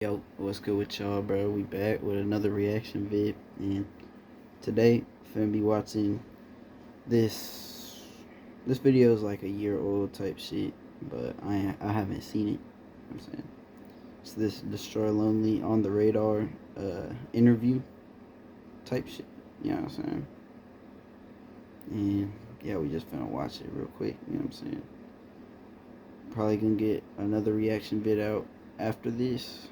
Yo, what's good with y'all, bro? We back with another reaction vid, and today finna be watching this. This video is like a year old type shit, but I haven't seen it. I'm saying it's this Destroy Lonely on the Radar interview type shit. You know what I'm saying? And yeah, we just finna watch it real quick. You know what I'm saying? Probably gonna get another reaction vid out after this.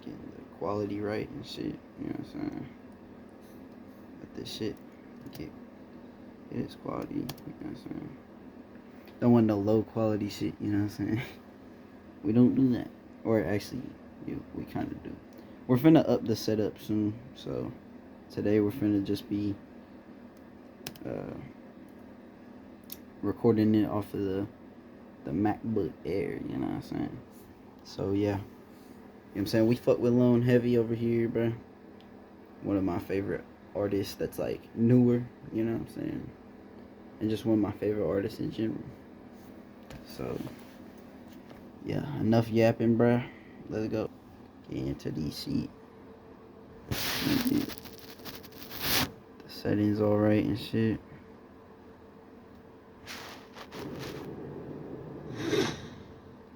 Getting the quality right and shit. You know what I'm saying? Let this shit get its quality. You know what I'm saying? Don't want no low quality shit. You know what I'm saying? We don't do that. Or actually, we kind of do. We're finna up the setup soon. So today we're finna just be recording it off of the MacBook Air. You know what I'm saying? So yeah. You know what I'm saying? We fuck with Lone Heavy over here, bro. One of my favorite artists that's like newer, you know what I'm saying? And just one of my favorite artists in general. So, yeah, enough yapping, bruh. Let's go. Get into these shit. The settings alright and shit.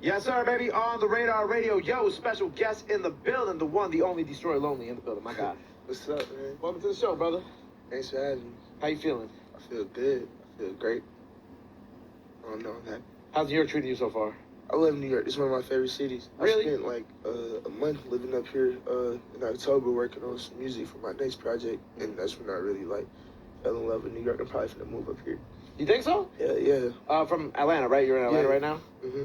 Yes, sir, baby, on the Radar Radio. Yo, special guest in the building, the one, the only Destroy Lonely in the building, my God. What's up, man? Welcome to the show, brother. Thanks for having me. How you feeling? I feel good. I feel great. I don't know, man. How's New York treating you so far? I love New York. It's one of my favorite cities. Really? I spent like a month living up here in October working on some music for my next project, and that's when I really like fell in love with New York. I'm probably gonna move up here. You think so? Yeah. From Atlanta, right? You're in Atlanta right now? Mm-hmm.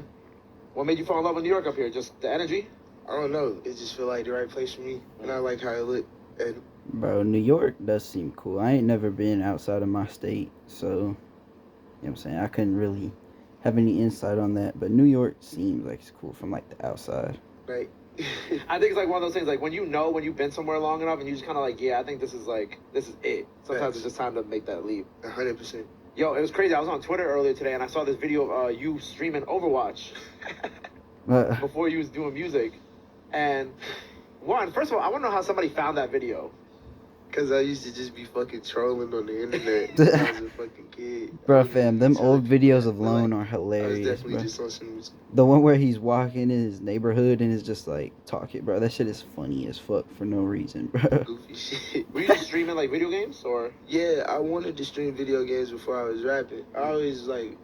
What made you fall in love with New York up here? Just the energy? I don't know. It just feel like the right place for me, and I like how it look. And Bro, New York does seem cool. I ain't never been outside of my state, so, you know what I'm saying? I couldn't really have any insight on that, but New York seems like it's cool from like the outside. like, I think it's like one of those things, like when you've been somewhere long enough and you just kind of like, yeah, I think this is it. Sometimes it's just time to make that leap. 100%. Yo, it was crazy. I was on Twitter earlier today and I saw this video of you streaming Overwatch before you was doing music. And first of all, I want to know how somebody found that video. Cause I used to just be fucking trolling on the internet when I was a fucking kid. Bro, fam, them old videos of Lone are I was hilarious, definitely bro. just on some music. The one where he's walking in his neighborhood and is just like talking, bro. That shit is funny as fuck for no reason, bro. Goofy shit. Were you just streaming like video games or? Yeah, I wanted to stream video games before I was rapping. I was like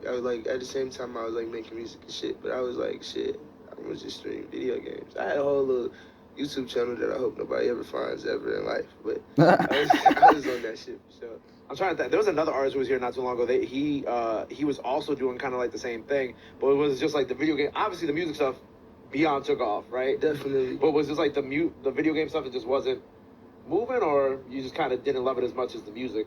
at the same time I was like making music and shit, but I was like, shit, I'm gonna just stream video games. I had a whole little YouTube channel that I hope nobody ever finds ever in life, but I was on that shit for sure. I'm trying to think. There was another artist who was here not too long ago. He was also doing kind of like the same thing, but it was just like the video game. Obviously, the music stuff, beyond took off, right? Definitely. But was just like the video game stuff. It just wasn't moving, or you just kind of didn't love it as much as the music.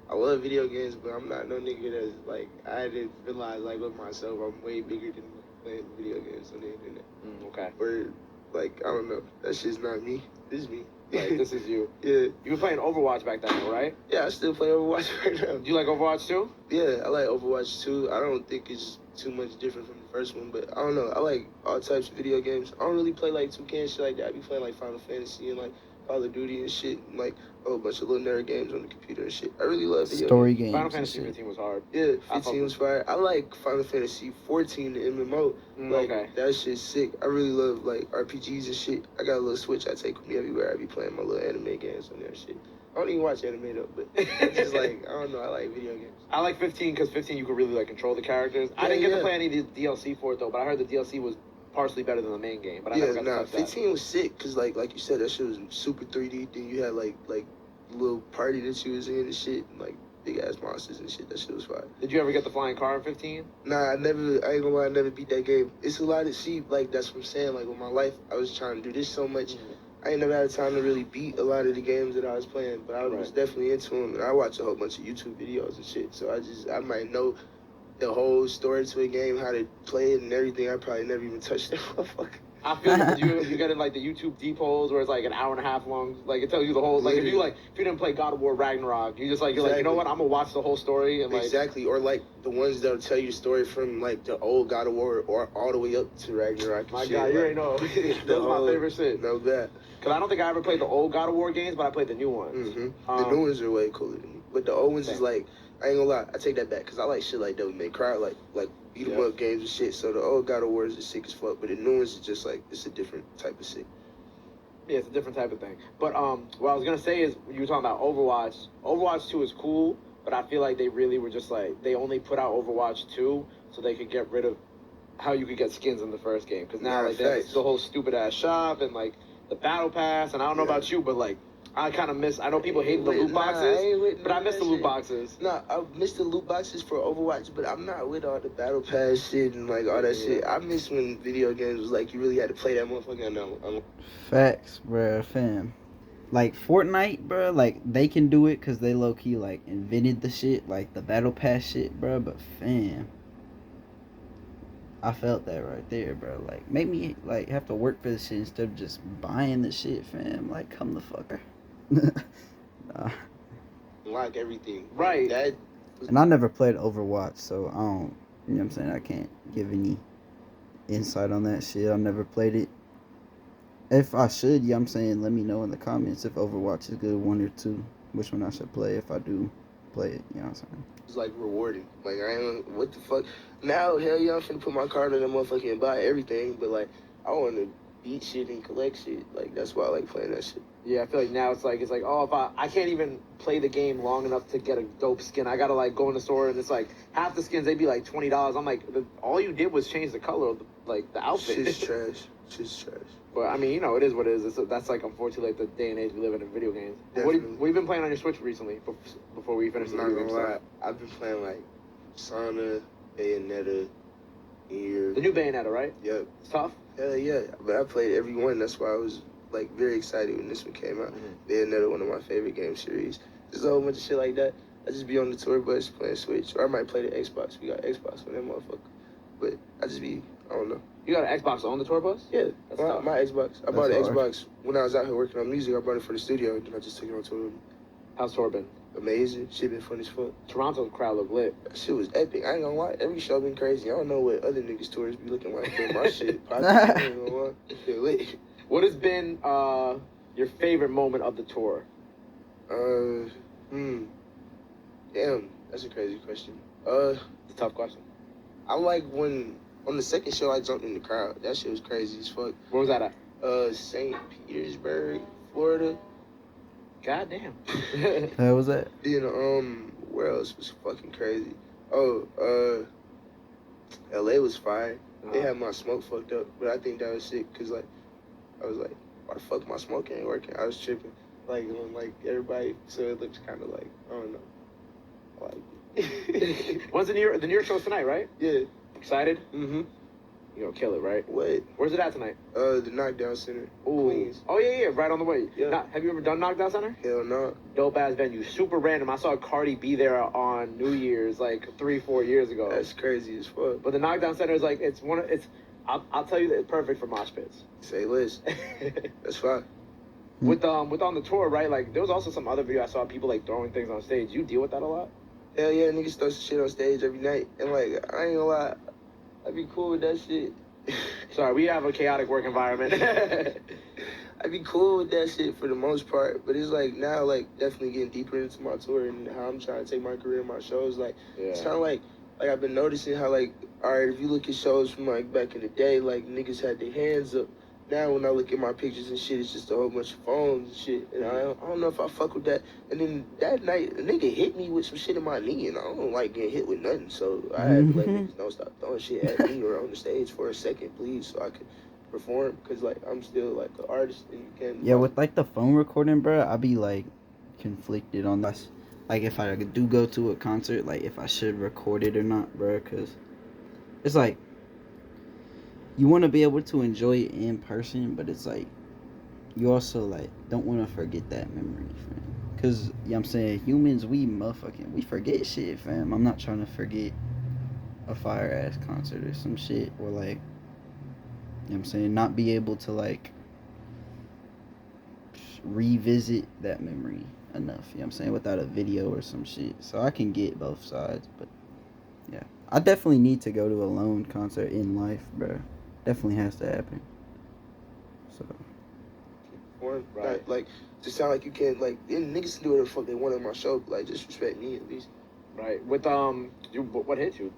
I love video games, but I'm not no nigga that's like, I didn't realize like with myself, I'm way bigger than playing video games on the internet. Okay. Or like, I don't know, that shit's not me. This is me. Like, this is you. Yeah. You were playing Overwatch back then, though, right? Yeah, I still play Overwatch right now. Do you like Overwatch too? Yeah, I like Overwatch too. I don't think it's too much different from the first one, but I don't know. I like all types of video games. I don't really play like 2K and shit like that. I be playing like Final Fantasy and like Call of Duty and shit, and like a whole bunch of little nerd games on the computer and shit. I really love video Story games. games. Final Fantasy 15 was hard. Yeah, 15 was fire. I like Final Fantasy 14, the MMO. Like, Okay. that shit's sick. I really love like RPGs and shit. I got a little Switch I take with me everywhere. I be playing my little anime games on there and shit. I don't even watch anime though, but it's just like, I don't know, I like video games. I like 15 because 15 you could really like control the characters. I didn't get to play any of the DLC for it though, but I heard the DLC was partially better than the main game. But I never got to touch 15 was sick because like you said, that shit was super 3D. Then you had like little party that you was in and shit, and like big ass monsters and shit. That shit was fire. Did you ever get the flying car in 15? Nah, I ain't gonna lie, I never beat that game. It's a lot of like that's what I'm saying. Like with my life, I was trying to do this so much. I ain't never had time to really beat a lot of the games that I was playing, but I was definitely into them, and I watch a whole bunch of YouTube videos and shit. So I might know the whole story to a game, how to play it and everything. I probably never even touched that motherfucker. I feel like you get in like the YouTube deep holes where it's like an hour and a half long. Like it tells you the whole. Like if you didn't play God of War Ragnarok, you just like you're like, you know what, I'm gonna watch the whole story and like exactly, or like the ones that'll tell you the story from like the old God of War or all the way up to Ragnarok. My God, you already know. That was my favorite shit. No bad. Cause I don't think I ever played the old God of War games, but I played the new ones. The new ones are way cooler than me, but the old ones is like, I ain't gonna lie, I take that back because I like shit like Devil May Cry, like beat 'em up games and shit. So the old God of War is sick as fuck, but the new ones is just like it's a different type of sick. Yeah, it's a different type of thing. But what I was gonna say is you were talking about Overwatch. Overwatch 2 is cool, but I feel like they really were just like they only put out Overwatch 2 so they could get rid of how you could get skins in the first game. Because now like there's the whole stupid ass shop and like the battle pass. And I don't know about you, but like I kind of miss. I know people hate the loot boxes, but I miss the loot boxes. Nah, I miss the loot boxes for Overwatch, but I'm not with all the battle pass shit and like all that shit. I miss when video games was like you really had to play that motherfucker. No, Facts, bruh, fam. Like Fortnite, bruh, like they can do it because they low key like invented the shit, like the battle pass shit, bruh. But fam, I felt that right there, bro. Like, make me like have to work for this shit instead of just buying the shit, fam. Like, come the fucker. Nah. Like everything, right? And I never played Overwatch, so I don't. You know what I'm saying? I can't give any insight on that shit. I never played it. If I should, yeah, I'm saying let me know in the comments if Overwatch is good, 1 or 2. Which one I should play if I do play it. You know what I'm saying? It's like rewarding. Like I ain't what the fuck. Now hell yeah, I'm finna put my card in that motherfucker and buy everything. But like I want to beat shit and collect shit. Like that's why I like playing that shit. Yeah, I feel like now it's like oh, if I can't even play the game long enough to get a dope skin, I gotta like go in the store and it's like half the skins they'd be like $20. I'm like, all you did was change the color of the outfit. Shit's trash. Shit's trash. But I mean, you know, it is what it is. That's like unfortunately like the day and age we live in video games. What have you been playing on your Switch recently? Before we finish the video game stuff? I've been playing like Persona, Bayonetta, Nier. The new Bayonetta, right? Yep. It's tough. Hell yeah, but I played every one. That's why I was like very excited when this one came out. Bayonetta, one of my favorite game series. There's a whole bunch of shit like that. I just be on the tour bus playing Switch, or I might play the Xbox. We got Xbox on that motherfucker. But I just be, I don't know. You got an Xbox on the tour bus? Yeah, my Xbox. I bought an Xbox when I was out here working on music. I bought it for the studio, and then I just took it on tour. How's tour been? Amazing. Shit been fun as fuck. Toronto crowd look lit. That shit was epic. I ain't gonna lie. Every show been crazy. I don't know what other niggas' tours be looking like, but my shit, I ain't gonna lie. Shit lit. What has been your favorite moment of the tour? Damn, that's a crazy question. It's a tough question. I like when on the second show I jumped in the crowd. That shit was crazy as fuck. Where was that at? St. Petersburg, Florida. God damn. How was that? Then where else was fucking crazy? LA was fire. They had my smoke fucked up, but I think that was sick because like I was like, why the fuck my smoke ain't working? I was tripping. Like when like everybody, so it looks kind of like I don't know. I like it. When's the New York show's tonight, right? Yeah. Excited? Mm-hmm. You gonna kill it, right? What? Where's it at tonight? The Knockdown Center. Ooh. Queens. Oh yeah, right on the way. Yeah. Have you ever done Knockdown Center? Hell no. Dope ass venue, super random. I saw Cardi B there on New Year's like 3-4 years ago. That's crazy as fuck. But the Knockdown Center is like I'll tell you that it's perfect for mosh pits. Say less. That's fine. With on the tour, right? Like there was also some other video I saw people like throwing things on stage. You deal with that a lot? Hell yeah, niggas throw some shit on stage every night, and like I ain't gonna lie, I'd be cool with that shit. Sorry, we have a chaotic work environment. I'd be cool with that shit for the most part, but it's like now, like definitely getting deeper into my tour and how I'm trying to take my career and my shows. Like it's kind of like I've been noticing how like all right, if you look at shows from like back in the day, like niggas had their hands up. Now when I look at my pictures and shit, it's just a whole bunch of phones and shit, and I don't know if I fuck with that. And then that night, a nigga hit me with some shit in my knee, and I don't like getting hit with nothing, so I had to let niggas know stop throwing shit at me or on the stage for a second, please, so I could perform, because like I'm still like an artist and you can't. Yeah, with like the phone recording, bro, I be like conflicted on this. Like if I do go to a concert, like if I should record it or not, bro, because it's like you want to be able to enjoy it in person, but it's like you also like don't want to forget that memory, fam. Because you know what I'm saying, humans, we forget shit, fam. I'm not trying to forget a fire ass concert or some shit, or like what I'm saying? Not be able to like revisit that memory enough, you know what I'm saying, without a video or some shit. So I can get both sides, but yeah. I definitely need to go to a Lone concert in life, bro. Definitely has to happen. So Or Right. not, like, to sound like you can't, like, niggas can do whatever the fuck they want on my show, but, like, just respect me at least. Right. With what hit you?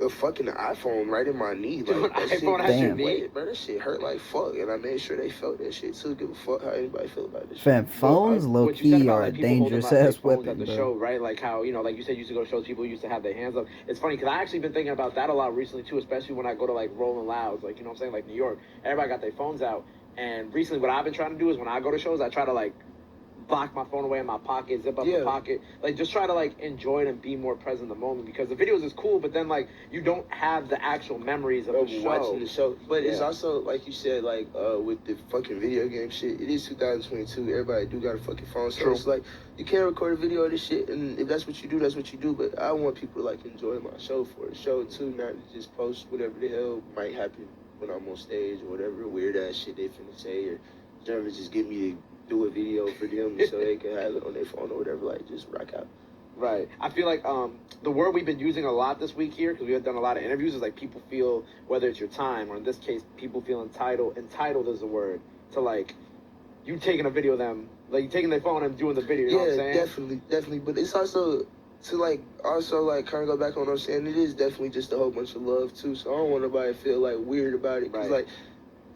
A fucking iPhone right in my knee. Dude, Like, that iPhone shit, at your Damn. knee? bro, that shit hurt like fuck. And I made sure they felt that shit too. Give a fuck how anybody feel about this shit. fam, phones low What you said key about are a like people holding dangerous up their ass phones weapon, at the bro. show, right? Like how like you said, you used to go to shows, people used to have their hands up. It's funny because I actually been thinking about that a lot recently too, especially when I go to like Rolling Louds, like you know what I'm saying, like New York. Everybody got their phones out, and recently what I've been trying to do is when I go to shows, I try to like lock my phone away in my pocket, zip up the pocket, like just try to like enjoy it and be more present in the moment because the videos is cool, but then like you don't have the actual memories of the show. Watching the show. But it's also like you said, like with the fucking video game shit, it is 2022. Everybody do got a fucking phone, so it's like you can't record a video of this shit, and if that's what you do, that's what you do. But I want people to like enjoy my show for a show too, not to just post whatever the hell might happen when I'm on stage or whatever weird ass shit they finna say, or Jeremy just get me to do a video for them so they can have it on their phone or whatever, like just rock out. Right. I feel like the word we've been using a lot this week here, because we have done a lot of interviews, is like people feel, whether it's your time, or in this case, people feel entitled. Entitled is the word to like you taking a video of them, like you taking their phone and doing the video. You know what I'm saying? Definitely. But it's also to like also like kind of go back on what I'm saying. It is definitely just a whole bunch of love too. So I don't want nobody to feel like weird about it. Cause like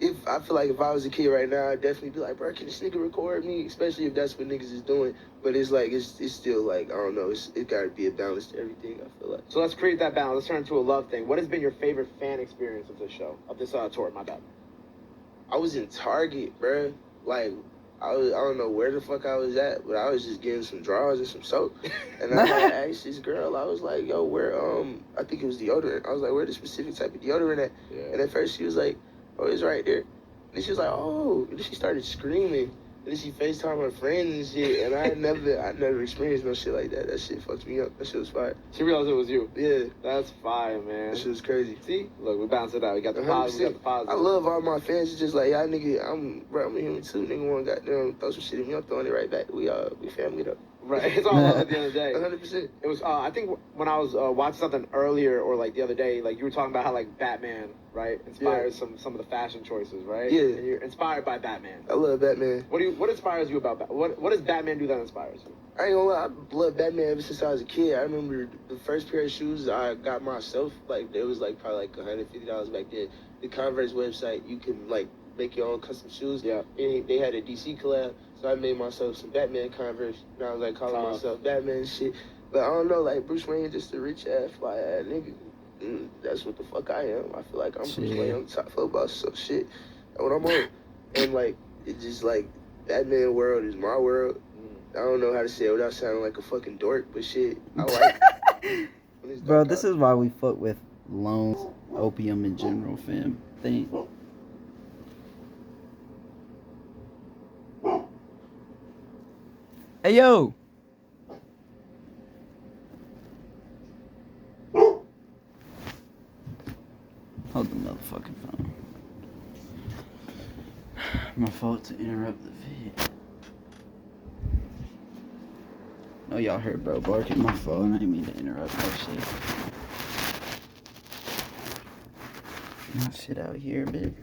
if I feel like if I was a kid right now, I'd definitely be like, bro, can this nigga record me? Especially if that's what niggas is doing. But it's like it's still like I don't know. It gotta be a balance to everything. I feel like. So let's create that balance. Let's turn it into a love thing. What has been your favorite fan experience of this show, of this tour? My bad. I was in Target, bro. Like I don't know where the fuck I was at, but I was just getting some drawers and some soap. And I asked this girl, I was like, yo, where I think it was deodorant. I was like, where the specific type of deodorant at? Yeah. And at first she was like, oh, it's right there. And then she was like, oh, and then she started screaming. And then she FaceTimed her friends and shit. And I never experienced no shit like that. That shit fucked me up. That shit was fire. She realized it was you. Yeah. That's fire, man. That shit was crazy. See? Look, we bounced it out. We got the positive. We got the positive. I love all my fans. It's just like, y'all nigga, I'm a human too. Nigga want to goddamn throw some shit at me. I'm throwing it right back. We family though. Right. It's all love at the end of the day. 100%. It was, I think when I was watching something earlier or like the other day, like you were talking about how like Batman, right, inspires some of the fashion choices, right? Yeah. And you're inspired by Batman. I love Batman. What inspires you about Batman? What does Batman do that inspires you? I ain't gonna lie, I love Batman ever since I was a kid. I remember the first pair of shoes I got myself, like it was like probably like $150 back then. The Converse website, you can like make your own custom shoes. Yeah. And they had a DC collab, so I made myself some Batman Converse. And I was like calling myself Batman and shit. But I don't know, like Bruce Wayne just a rich ass fly ass nigga. And that's what the fuck I am. I feel like I'm Bruce Wayne on top football, so shit. That's what I'm on. And like it just like Batman world is my world. I don't know how to say it without sounding like a fucking dork, but shit, I like it. Bro, this is why we fuck with loans, opium in general, fam. Thing. Hey, yo! Hold the motherfucking phone. My fault to interrupt the vid. Oh, y'all heard bro barking. My fault. I didn't mean to interrupt that shit. Not shit out here, bitch.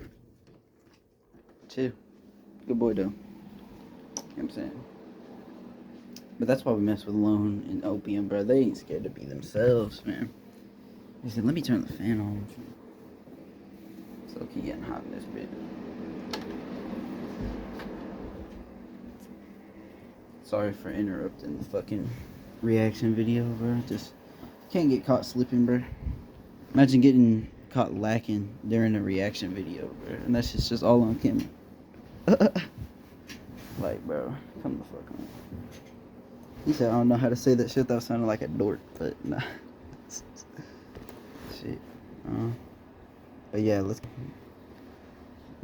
Chill. Good boy, though. You know what I'm saying? But that's why we mess with Lone and Opium, bro. They ain't scared to be themselves, man. He said, let me turn the fan on. So keep getting hot in this bit. Sorry for interrupting the fucking reaction video, bro. Just can't get caught slipping, bro. Imagine getting caught lacking during a reaction video, bro. And that's just all on camera. Like, bro, come the fuck on. He said, I don't know how to say that shit without sounding like a dork, but nah. Shit. But yeah, let's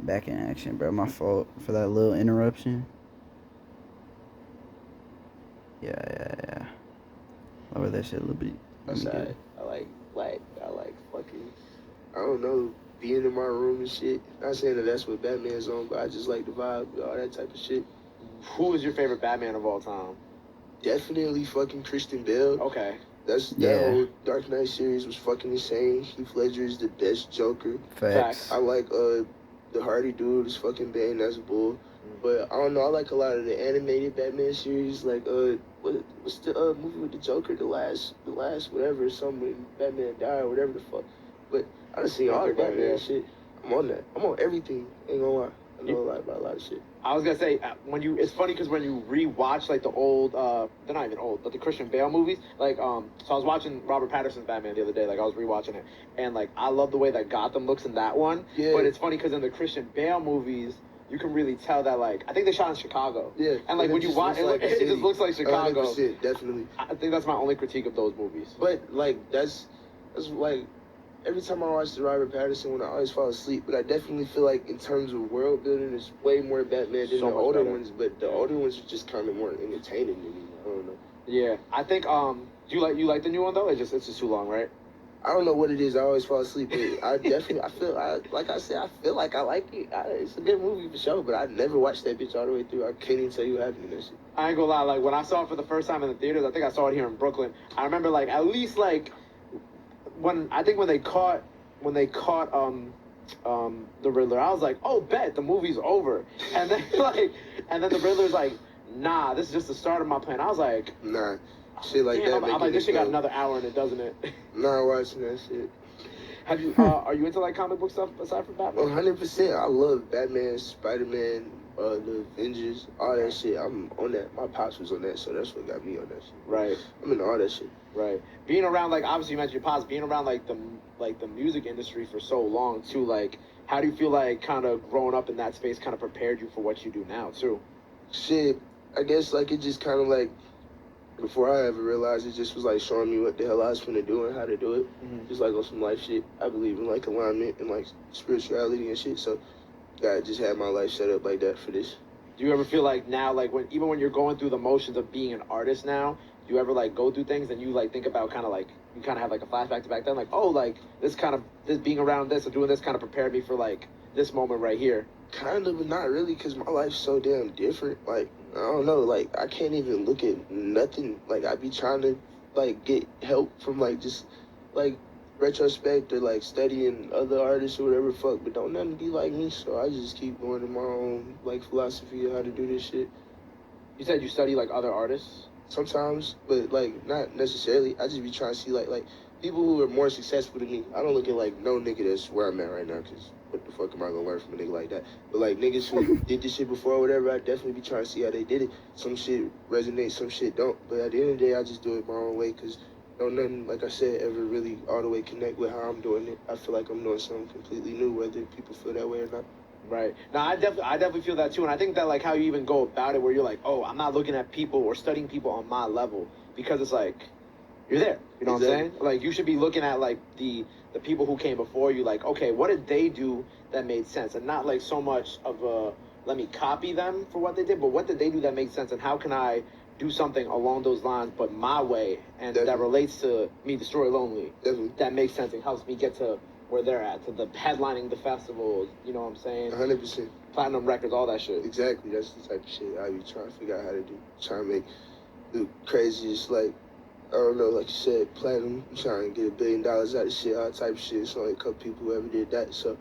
back in action, bro. My fault for that little interruption. Yeah. Lower that shit a little bit. I like fucking, I don't know. being in my room and shit. Not saying that that's what Batman's on, but I just like the vibe, all that type of shit. Who is your favorite Batman of all time? Definitely fucking Christian Bale. Okay. That Yeah. whole Dark Knight series was fucking insane. Heath Ledger is the best Joker. Facts. I like the Hardy dude is fucking Bane. That's bull. But I don't know. I like a lot of the animated Batman series. Like what's the movie with the Joker? The last whatever. Something Batman died or whatever the fuck. But I done seen all the Batman shit. I'm on that. I'm on everything. Ain't gonna lie. I know a lot about a lot of shit. I was gonna say it's funny because when you rewatch like the old, they're not even old, but the Christian Bale movies, like so I was watching Robert Pattinson's Batman the other day, like I was rewatching it, and like I love the way that Gotham looks in that one. Yeah. But it's funny because in the Christian Bale movies, you can really tell that like I think they shot in Chicago. Yeah. And like when you watch it, it just looks like Chicago. 100%, definitely. I think that's my only critique of those movies. But like that's like. Every time I watch the Robert Pattinson one, I always fall asleep. But I definitely feel like in terms of world building, it's way more Batman than So the much older better. ones. But the older ones are just kind of more entertaining to me. I don't know. Yeah, I think do you like the new one though? It's just too long, right? I don't know what it is. I always fall asleep. But I definitely, like I said, I feel like I like it. It's a good movie for sure. But I never watched that bitch all the way through. I can't even tell you what happened in that shit. I ain't gonna lie, like when I saw it for the first time in the theaters, I think I saw it here in Brooklyn. I remember like at least like when they caught the Riddler, I was like, oh bet the movie's over. And then the Riddler's like, nah, this is just the start of my plan. I was like, Nah, shit like damn, that. I'm like, this shit go. got another hour in it, doesn't it? Nah, watching that shit. Have you are you into like comic book stuff aside from Batman? 100%. I love Batman, Spider-Man, the Avengers, all that shit. I'm on that. My pops was on that, so that's what got me on that shit. Right. I'm into all that shit. Right. Being around, like, obviously you mentioned your pops, being around, like, the music industry for so long, too, like, how do you feel like kind of growing up in that space kind of prepared you for what you do now, too? Shit, I guess, like, it just kind of, like, before I ever realized it just was, like, showing me what the hell I was finna do and how to do it. Mm-hmm. Just, like, on some life shit. I believe in, like, alignment and, like, spirituality and shit, so God just had my life set up like that for this. Do you ever feel like now, like, even when you're going through the motions of being an artist now, do you ever, like, go through things and you, like, think about kind of, like, you kind of have, like, a flashback to back then? Like, oh, like, this being around this and doing this kind of prepared me for, like, this moment right here. Kind of, but not really, because my life's so damn different. Like, I don't know, like, I can't even look at nothing. Like, I be trying to, like, get help from, like, just, like, retrospect or, like, studying other artists or whatever fuck, but don't nothing be like me, so I just keep going to my own, like, philosophy of how to do this shit. You said you study, like, other artists? Sometimes, but, like, not necessarily. I just be trying to see, like, people who are more successful than me. I don't look at, like, no nigga that's where I'm at right now, because what the fuck am I gonna learn from a nigga like that? But, like, niggas who did this shit before or whatever, I definitely be trying to see how they did it. Some shit resonates, some shit don't. But at the end of the day, I just do it my own way, because don't nothing, like I said, ever really all the way connect with how I'm doing it. I feel like I'm doing something completely new, whether people feel that way or not. Right. Now, I definitely feel that too, and I think that like how you even go about it, where you're like, oh, I'm not looking at people or studying people on my level, because it's like you're there. You know what I'm saying? Like you should be looking at like the people who came before you, like, okay, what did they do that made sense, and not like so much of a let me copy them for what they did, but what did they do that made sense, and how can I do something along those lines, but my way, and that relates to me, Destroy Lonely. Definitely. That makes sense and helps me get to where they're at, to the headlining the festivals, you know what I'm saying? 100%. Platinum records, all that shit. Exactly. That's the type of shit I be trying to figure out how to do. Trying to make the craziest, like, I don't know, like you said, platinum. I'm trying to get $1 billion out of shit, all type of shit. It's only a couple people who ever did that, so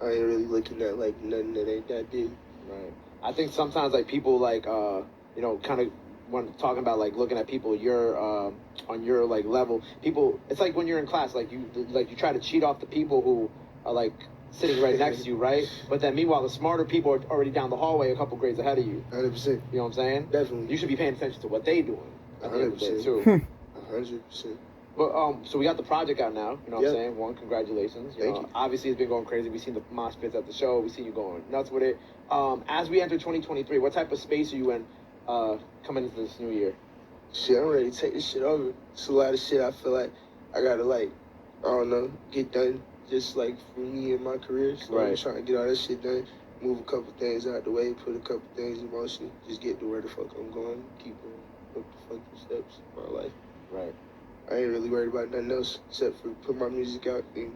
I ain't really looking at, like, nothing that ain't that big. Right. I think sometimes, like, people, like, you know, kind of when talking about, like, looking at people on your, like, level, people, it's like when you're in class, like, you try to cheat off the people who are, like, sitting right next to you, right? But then meanwhile, the smarter people are already down the hallway a couple grades ahead of you. 100%. You know what I'm saying? Definitely. You should be paying attention to what they doing at the end of the day, 100%. too. 100%. But, so we got the project out now, you know what I'm Yep. saying? One, congratulations. Thank you. Obviously, it's been going crazy. We've seen the mosh pits at the show. We've seen you going nuts with it. As we enter 2023, what type of space are you in coming into this new year? Shit, I'm ready to take this shit over. It's a lot of shit I feel like I gotta, like, I don't know, get done just, like, for me and my career. So I'm Right. trying to get all this shit done, move a couple things out the way, put a couple things in motion, just get to where the fuck I'm going, keep going, what the fuck the steps of my life. Right. I ain't really worried about nothing else except for put my music out and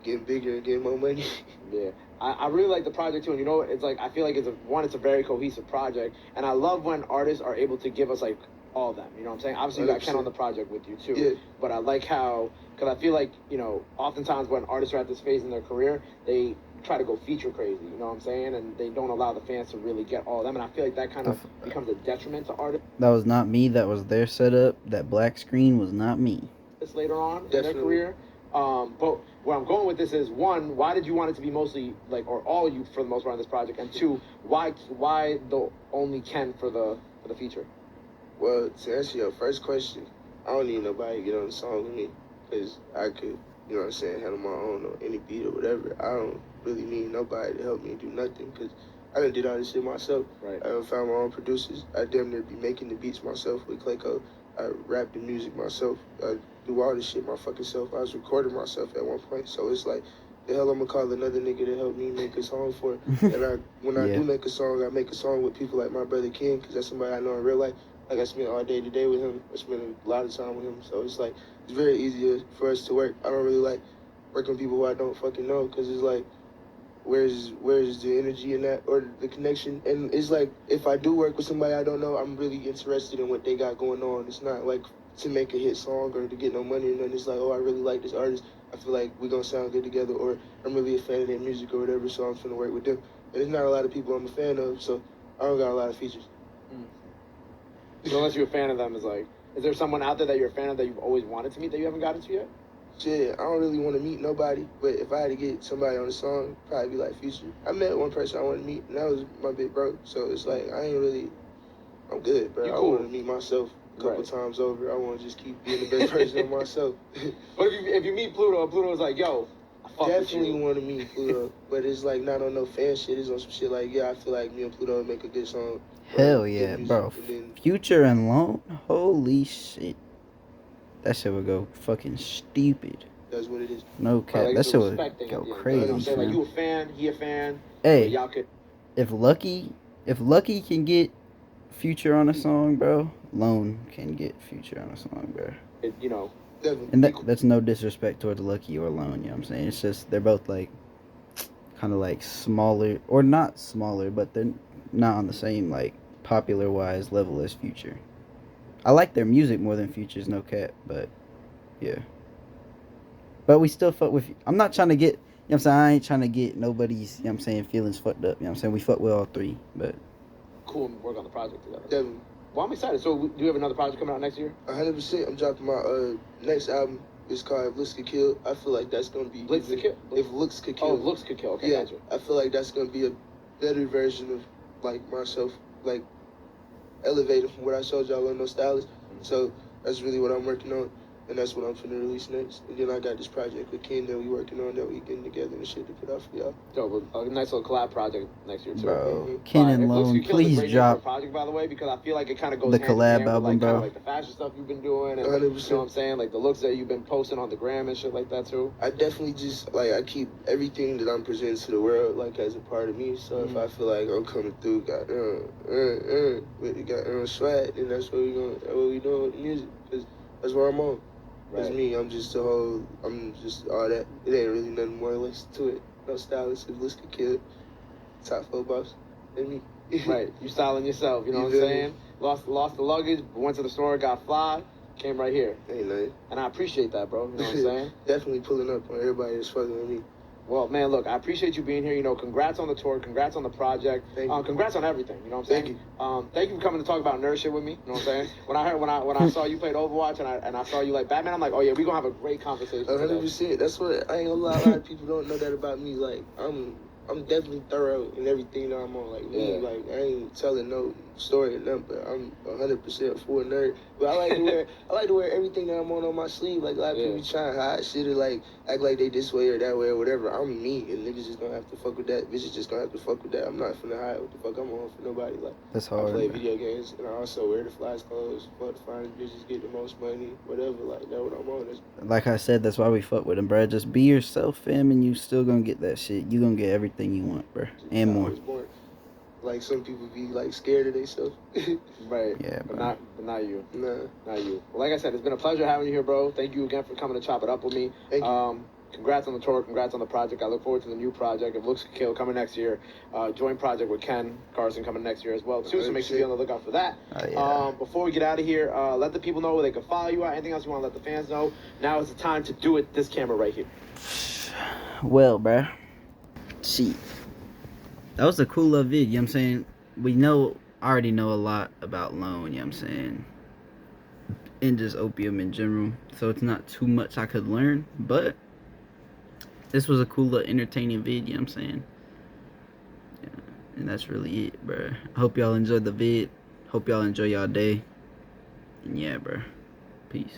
getting bigger and getting more money. Yeah, I really like the project too, and you know, it's like I feel like it's a very cohesive project, and I love when artists are able to give us like all of them. You know what I'm saying? Obviously, you got Ken on the project with you too, Yeah. but I like how, because I feel like, you know, oftentimes when artists are at this phase in their career, they try to go feature crazy. You know what I'm saying? And they don't allow the fans to really get all of them, and I feel like that kind of becomes a detriment to artists That was not me. That was their setup. That black screen was not me. later on in their Definitely. career. But where I'm going with this is, one, why did you want it to be mostly like, or all you for the most part on this project, and two, why the only Ken for the feature? Well, to answer your first question, I don't need nobody to get on the song with me, because I could, you know what I'm saying, handle my own on any beat or whatever. I don't really need nobody to help me do nothing, because I done did all this shit myself. Right. I done found my own producers. I damn near be making the beats myself with Clayco. I rap the music myself. I do all this shit my fucking self. I was recording myself at one point, so it's like, the hell I'm gonna call another nigga to help me make a song for. And when I Yeah. do make a song, I make a song with people like my brother Ken, because that's somebody I know in real life. Like, I spend all day to day with him. I spend a lot of time with him. So it's like, it's very easy for us to work. I don't really like working with people who I don't fucking know, because it's like, where's the energy in that, or the connection? And it's like, if I do work with somebody I don't know, I'm really interested in what they got going on. It's not like to make a hit song or to get no money or nothing. It's like, oh, I really like this artist. I feel like we're gonna sound good together, or I'm really a fan of their music or whatever, so I'm finna work with them. And there's not a lot of people I'm a fan of, so I don't got a lot of features. So unless you're a fan of them, is there someone out there that you're a fan of that you've always wanted to meet that you haven't gotten to yet? Shit, I don't really want to meet nobody, but if I had to get somebody on the song, probably be like Future. I met one person I wanted to meet, and that was my big bro. So it's like, I'm good, bro. You I cool. want to meet myself a couple Right. times over. I want to just keep being the best version of myself. But if you meet Pluto, and Pluto's like, yo, I fuck Definitely with you. want to meet Pluto, but it's like not on no fan shit. It's on some shit like, yeah, I feel like me and Pluto would make a good song. Hell good yeah, music, bro. and then- Future and Lone. Holy shit. That shit would go fucking stupid. That's what it is. No cap. Like, that it's a shit would respect thing at go the end. You know what crazy, I'm saying? Like, fam. you a fan, he a fan. Hey. But y'all could. If Lucky can get Future on a song, bro, Lone can get Future on a song, bro. You know. Definitely. And that's no disrespect towards Lucky or Lone, you know what I'm saying? It's just they're both like kind of like smaller, or not smaller, but they're not on the same like popular wise level as Future. I like their music more than Future's, no cap, but yeah. But we still fuck with. I'm not trying to get. You know what I'm saying? I ain't trying to get nobody's. You know what I'm saying? Feelings fucked up. You know what I'm saying? We fuck with all three, but Cool and work on the project together. Definitely. Well, I'm excited. So, do you have another project coming out next year? 100%. I'm dropping my next album. It's called If Looks Could Kill. I feel like that's gonna be Blitz the Kill? If Looks Could Kill. Oh, looks could kill. Okay, Yeah, gotcha. I feel like that's gonna be a better version of like myself, like elevated from what I showed y'all on No Stylist. So that's really what I'm working on, and that's what I'm finna release next. And then I got this project with Ken that we working on, that we getting together and shit to put out for y'all. Dope. A nice little collab project next year too. bro, Ken Fire. and If Looks Lone, Could Kill is a please great name for a drop. project, by the way, because I feel like it kind of goes The hand in collab hand with, album, like, bro. kind of like the fashion stuff you've been doing, and 100%. you know what I'm saying, like the looks that you've been posting on the gram and shit like that too. I definitely just like, I keep everything that I'm presenting to the world like as a part of me. So if I feel like I'm coming through, with the goddamn swag, then that's what we doing with the music, because that's where I'm on. That's Right. me. I'm just all that. It ain't really nothing more or less to it. No Stylist, If Looks Could Kill, Top 4 boss, and me. Right. You styling yourself, you know You what I'm feel me? saying? Lost the luggage, went to the store, got fly, came right here. Ain't nothing. And I appreciate that, bro. You know what I'm saying? Definitely pulling up on everybody that's fucking with me. Well, man, look, I appreciate you being here. You know, congrats on the tour, congrats on the project, Thank you. congrats on everything. You know what I'm saying? Thank you for coming to talk about nerd shit with me. You know what I'm saying? when I saw you played Overwatch and I saw you like Batman, I'm like, oh yeah, we gonna have a great conversation today. 100%. That's what I ain't gonna lie. A lot of people don't know that about me. Like I'm definitely thorough in everything that I'm on. Like me, Yeah. like I ain't telling no story or nothing, but I'm 100% full nerd. But I like to wear everything that I'm on my sleeve. Like a lot of people trying to hide shit or like act like they this way or that way or whatever. I'm me, and niggas just gonna have to fuck with that. Bitches just gonna have to fuck with that. I'm not finna hide what the fuck I'm on for nobody. Like That's I hard. play bro. video games, and I also wear the flyest clothes, fuck the finest bitches, get the most money, whatever. Like that's what I'm on. That's Like I said, that's why we fuck with him, bro. Just be yourself, fam, and you still gonna get that shit. You gonna get everything you want, bro, and how I more. was born. Like some people be like scared of themselves. Right. Yeah, But bro. not you. Nah. Not you. Well, like I said, it's been a pleasure having you here, bro. Thank you again for coming to chop it up with me. Thank you. congrats on the tour, congrats on the project. I look forward to the new project. It looks kill coming next year. Joint project with Ken Carson coming next year as well too. So make sure you be on the lookout for that. Oh, yeah. Before we get out of here, let the people know where they can follow you at. Anything else you want to let the fans know? Now is the time to do it. This camera right here. Well, bruh. See, that was a cool little vid, you know what I'm saying? I already know a lot about Lone, you know what I'm saying? And just opium in general. So it's not too much I could learn, but this was a cool little entertaining vid, you know what I'm saying? Yeah, and that's really it, bruh. I hope y'all enjoyed the vid. Hope y'all enjoy y'all day. And yeah, bruh. Peace.